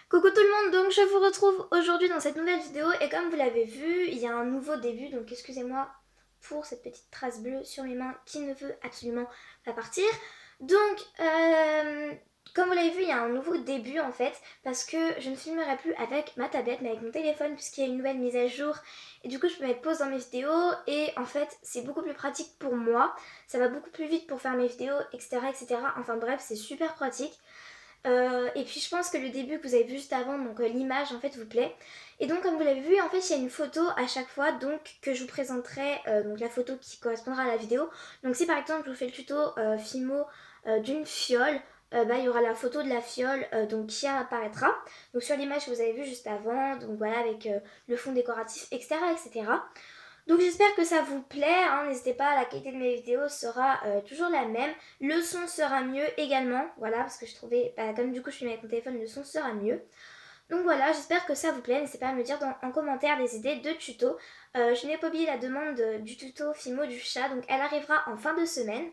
Coucou tout le monde, donc je vous retrouve aujourd'hui dans cette nouvelle vidéo et comme vous l'avez vu, il y a un nouveau début, donc excusez-moi pour cette petite trace bleue sur mes mains qui ne veut absolument pas partir. Donc, comme vous l'avez vu, il y a un nouveau début en fait, parce que je ne filmerai plus avec ma tablette mais avec mon téléphone puisqu'il y a une nouvelle mise à jour et du coup je peux mettre pause dans mes vidéos et en fait c'est beaucoup plus pratique pour moi, ça va beaucoup plus vite pour faire mes vidéos, etc. etc. Enfin bref, c'est super pratique. Et puis je pense que le début que vous avez vu juste avant, donc l'image en fait vous plaît. Et donc comme vous l'avez vu, en fait il y a une photo à chaque fois donc que je vous présenterai, donc la photo qui correspondra à la vidéo. Donc si par exemple je vous fais le tuto Fimo d'une fiole, il y aura la photo de la fiole donc qui apparaîtra. Donc sur l'image que vous avez vue juste avant, donc voilà avec le fond décoratif, etc. etc. Donc j'espère que ça vous plaît, hein. N'hésitez pas, la qualité de mes vidéos sera toujours la même. Le son sera mieux également, voilà, parce que je trouvais, comme du coup je filme avec mon téléphone, le son sera mieux. Donc voilà, j'espère que ça vous plaît, n'hésitez pas à me dire en commentaire des idées de tutos. Je n'ai pas oublié la demande du tuto Fimo du chat, donc elle arrivera en fin de semaine.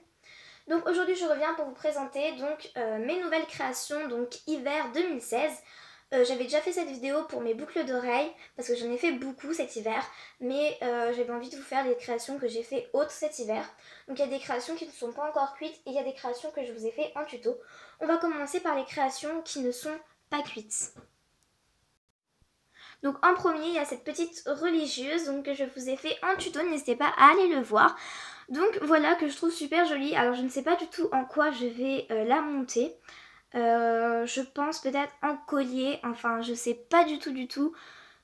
Donc aujourd'hui je reviens pour vous présenter donc mes nouvelles créations, donc hiver 2016. J'avais déjà fait cette vidéo pour mes boucles d'oreilles parce que j'en ai fait beaucoup cet hiver, mais j'avais envie de vous faire les créations que j'ai fait autres cet hiver. Donc il y a des créations qui ne sont pas encore cuites et il y a des créations que je vous ai fait en tuto. On va commencer par les créations qui ne sont pas cuites. Donc en premier, il y a cette petite religieuse donc, que je vous ai fait en tuto, n'hésitez pas à aller le voir. Donc voilà, que je trouve super jolie. Alors je ne sais pas du tout en quoi je vais la monter. Je pense peut-être en collier, enfin je sais pas du tout.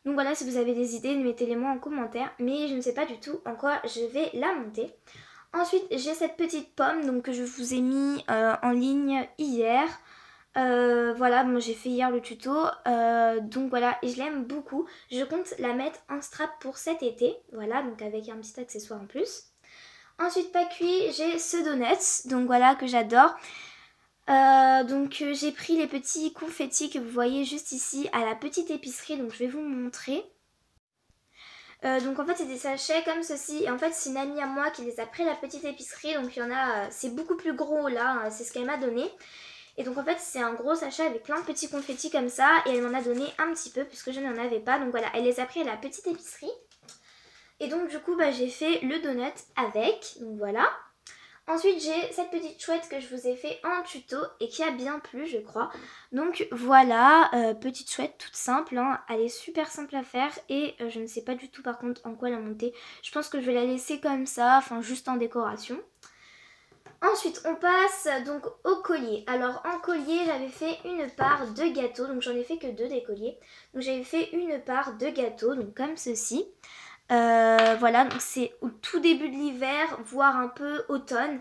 Donc voilà, si vous avez des idées, mettez-les moi en commentaire, mais je ne sais pas du tout en quoi je vais la monter. Ensuite, j'ai cette petite pomme donc, que je vous ai mis en ligne hier. Voilà, moi j'ai fait hier le tuto, donc voilà, et je l'aime beaucoup. Je compte la mettre en strap pour cet été, voilà, donc avec un petit accessoire en plus. Ensuite, pas cuit, j'ai ce donut, donc voilà, que j'adore. J'ai pris les petits confettis que vous voyez juste ici à la petite épicerie, donc je vais vous montrer. Donc en fait c'est des sachets comme ceci et en fait c'est une amie à moi qui les a pris à la petite épicerie, donc il y en a, c'est beaucoup plus gros là, c'est ce qu'elle m'a donné. Et donc en fait c'est un gros sachet avec plein de petits confettis comme ça et elle m'en a donné un petit peu puisque je n'en avais pas, donc voilà, elle les a pris à la petite épicerie. Et donc du coup j'ai fait le donut avec, donc voilà. Ensuite j'ai cette petite chouette que je vous ai fait en tuto et qui a bien plu je crois. Donc voilà, petite chouette toute simple, hein. Elle est super simple à faire et je ne sais pas du tout par contre en quoi la monter. Je pense que je vais la laisser comme ça, enfin juste en décoration. Ensuite on passe donc au collier. Alors en collier j'avais fait une part de gâteau, donc j'en ai fait que deux des colliers. Donc j'avais fait une part de gâteau, donc comme ceci. Voilà, donc c'est au tout début de l'hiver, voire un peu automne.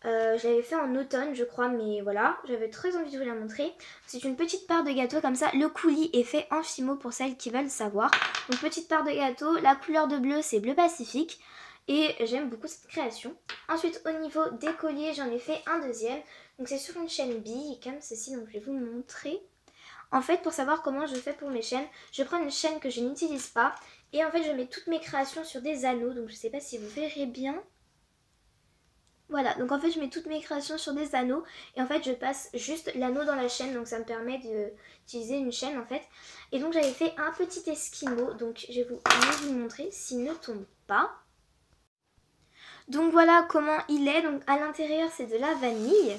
Je l'avais fait en automne je crois, mais voilà, j'avais très envie de vous la montrer. C'est une petite part de gâteau comme ça, le coulis est fait en Fimo pour celles qui veulent savoir. Donc petite part de gâteau, la couleur de bleu c'est bleu pacifique et j'aime beaucoup cette création. Ensuite au niveau des colliers j'en ai fait un deuxième, donc c'est sur une chaîne bille comme ceci, donc je vais vous montrer. En fait pour savoir comment je fais pour mes chaînes, je prends une chaîne que je n'utilise pas et en fait je mets toutes mes créations sur des anneaux, donc je sais pas si vous verrez bien. Voilà, donc en fait je mets toutes mes créations sur des anneaux et en fait je passe juste l'anneau dans la chaîne, donc ça me permet d'utiliser une chaîne en fait. Et donc j'avais fait un petit esquimau, donc je vais vous montrer s'il ne tombe pas. Donc voilà comment il est, donc à l'intérieur c'est de la vanille.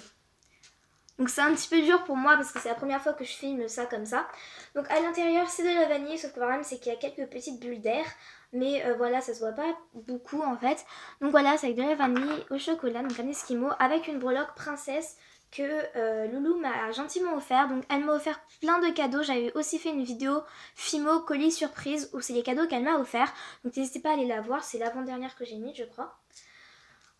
Donc c'est un petit peu dur pour moi parce que c'est la première fois que je filme ça comme ça. Donc à l'intérieur c'est de la vanille, sauf que le problème c'est qu'il y a quelques petites bulles d'air. Mais voilà, ça se voit pas beaucoup en fait. Donc voilà, c'est avec de la vanille au chocolat, donc un esquimau avec une breloque princesse que Loulou m'a gentiment offert. Donc elle m'a offert plein de cadeaux. J'avais aussi fait une vidéo Fimo colis surprise où c'est les cadeaux qu'elle m'a offert. Donc n'hésitez pas à aller la voir, c'est l'avant-dernière que j'ai mise je crois.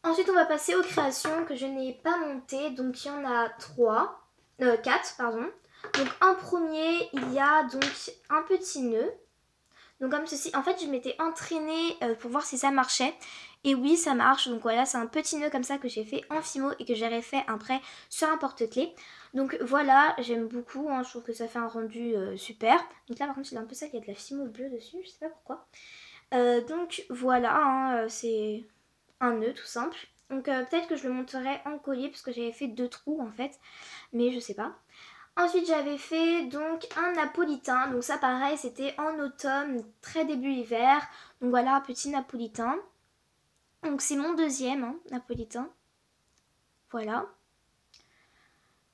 Ensuite on va passer aux créations que je n'ai pas montées. Donc il y en a 4 pardon. Donc en premier il y a donc un petit nœud. Donc comme ceci, en fait je m'étais entraînée pour voir si ça marchait. Et oui ça marche, donc voilà c'est un petit nœud comme ça que j'ai fait en Fimo et que j'aurais fait après sur un porte-clés. Donc voilà, j'aime beaucoup, hein, je trouve que ça fait un rendu super. Donc là par contre il est un peu sale, il y a de la Fimo bleue dessus, je sais pas pourquoi. Donc voilà, hein, c'est un nœud tout simple. Donc peut-être que je le monterai en collier parce que j'avais fait 2 trous en fait, mais je sais pas. Ensuite j'avais fait donc un napolitain, donc ça pareil c'était en automne, très début hiver, donc voilà un petit napolitain. Donc c'est mon deuxième napolitain, voilà.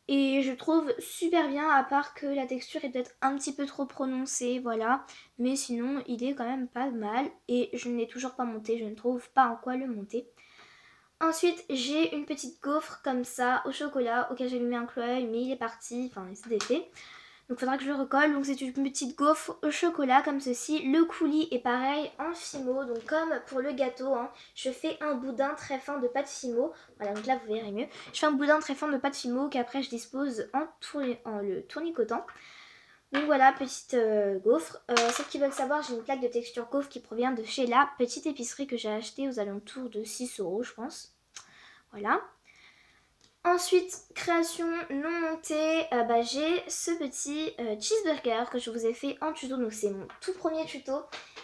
Et je trouve super bien, à part que la texture est peut-être un petit peu trop prononcée, voilà. Mais sinon il est quand même pas mal et je ne l'ai toujours pas monté, je ne trouve pas en quoi le monter. Ensuite, j'ai une petite gaufre comme ça au chocolat auquel j'avais mis un clou, mais il est parti, enfin il s'est défait. Donc il faudra que je le recolle. Donc c'est une petite gaufre au chocolat comme ceci. Le coulis est pareil en fimo. Donc comme pour le gâteau, je fais un boudin très fin de pâte fimo. Voilà, donc là vous verrez mieux. Je fais un boudin très fin de pâte fimo qu'après je dispose en le tournicotant. Donc voilà, petite gaufre. Ceux qui veulent savoir, j'ai une plaque de texture gaufre qui provient de chez la petite épicerie que j'ai achetée aux alentours de 6 € je pense. Voilà. Ensuite, création non montée, j'ai ce petit cheeseburger que je vous ai fait en tuto. Donc c'est mon tout premier tuto.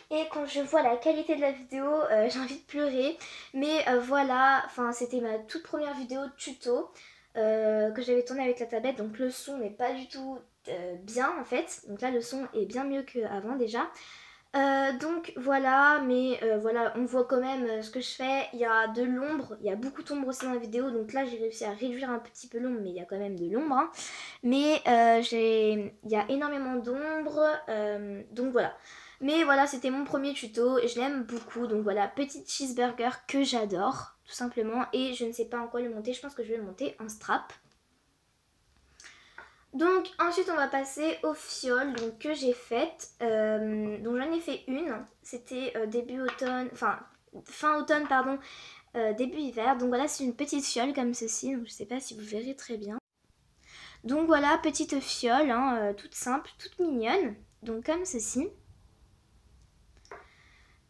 Et quand je vois la qualité de la vidéo, j'ai envie de pleurer. Mais voilà, c'était ma toute première vidéo de tuto que j'avais tournée avec la tablette. Donc le son n'est pas du tout bien en fait. Donc là le son est bien mieux qu'avant déjà. Donc voilà, mais voilà, on voit quand même ce que je fais. Il y a de l'ombre, il y a beaucoup d'ombre aussi dans la vidéo. Donc là j'ai réussi à réduire un petit peu l'ombre, mais il y a quand même de l'ombre. Mais il y a énormément d'ombre, donc voilà. Mais voilà, c'était mon premier tuto, je l'aime beaucoup. Donc voilà, petit cheeseburger que j'adore, tout simplement. Et je ne sais pas en quoi le monter, je pense que je vais le monter en strap. Donc ensuite on va passer aux fioles que j'ai faites. Donc j'en ai fait une, c'était début automne, fin automne pardon, début hiver. Donc voilà, c'est une petite fiole comme ceci, donc je ne sais pas si vous verrez très bien. Donc voilà, petite fiole, toute simple, toute mignonne, donc comme ceci.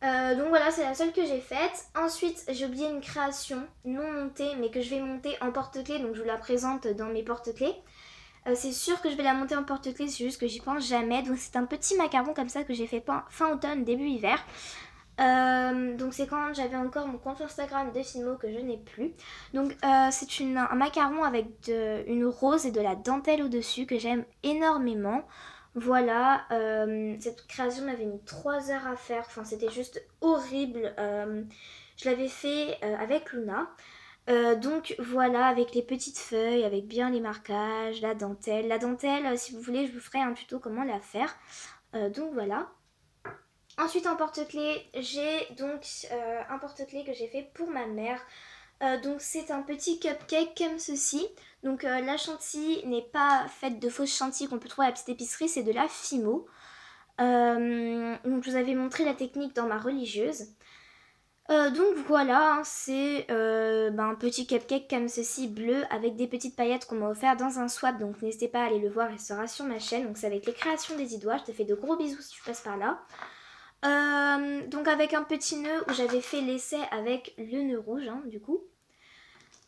Donc voilà, c'est la seule que j'ai faite. Ensuite j'ai oublié une création non montée mais que je vais monter en porte-clés, donc je vous la présente dans mes porte-clés. C'est sûr que je vais la monter en porte-clés, c'est juste que j'y pense jamais. Donc c'est un petit macaron comme ça que j'ai fait fin automne, début hiver. Donc c'est quand j'avais encore mon compte Instagram de Fimo que je n'ai plus. Donc c'est un macaron avec une rose et de la dentelle au dessus que j'aime énormément. Voilà, cette création m'avait mis 3 heures à faire, c'était juste horrible. Je l'avais fait avec Luna. Donc voilà, avec les petites feuilles, avec bien les marquages, la dentelle. La dentelle, si vous voulez, je vous ferai un tuto comment la faire. Donc voilà. Ensuite en porte-clés, j'ai donc un porte-clés que j'ai fait pour ma mère. Donc c'est un petit cupcake comme ceci. Donc la chantilly n'est pas faite de fausses chantilly qu'on peut trouver à la petite épicerie, c'est de la Fimo. Donc je vous avais montré la technique dans ma religieuse. Donc voilà, c'est un petit cupcake comme ceci, bleu, avec des petites paillettes qu'on m'a offert dans un swap. Donc n'hésitez pas à aller le voir, il sera sur ma chaîne. Donc c'est avec les créations des Idois, je te fais de gros bisous si tu passes par là. Donc avec un petit nœud où j'avais fait l'essai avec le nœud rouge du coup.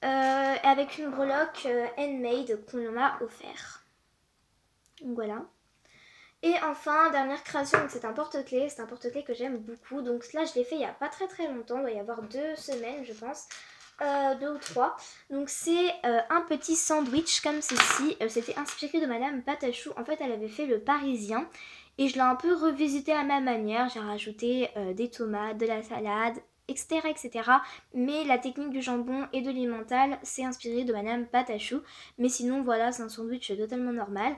Avec une breloque handmade qu'on m'a offert. Donc voilà. Et enfin, dernière création, c'est un porte-clés. C'est un porte-clés que j'aime beaucoup. Donc là, je l'ai fait il n'y a pas très longtemps. Il doit y avoir 2 semaines, je pense. 2 ou 3. Donc c'est un petit sandwich comme ceci. C'était inspiré de Madame Patachou. En fait, elle avait fait le Parisien. Et je l'ai un peu revisité à ma manière. J'ai rajouté des tomates, de la salade, etc., etc. Mais la technique du jambon et de l'emmental, c'est inspiré de Madame Patachou. Mais sinon, voilà, c'est un sandwich totalement normal.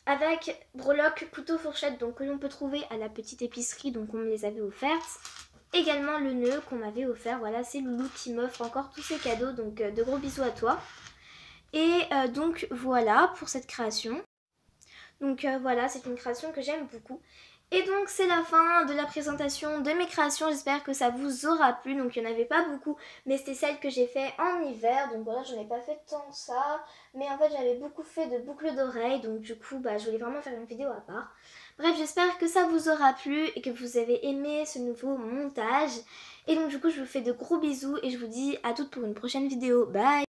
Avec breloque, couteau, fourchette, donc que l'on peut trouver à la petite épicerie, donc on me les avait offertes. Également le nœud qu'on m'avait offert, voilà, c'est Loulou qui m'offre encore tous ces cadeaux, donc de gros bisous à toi. Et donc voilà pour cette création. Donc voilà, c'est une création que j'aime beaucoup. Et donc c'est la fin de la présentation de mes créations, j'espère que ça vous aura plu. Donc il n'y en avait pas beaucoup, mais c'était celle que j'ai fait en hiver. Donc voilà, j'en ai pas fait tant que ça. Mais en fait j'avais beaucoup fait de boucles d'oreilles, donc du coup je voulais vraiment faire une vidéo à part. Bref, j'espère que ça vous aura plu et que vous avez aimé ce nouveau montage. Et donc du coup je vous fais de gros bisous et je vous dis à toutes pour une prochaine vidéo. Bye!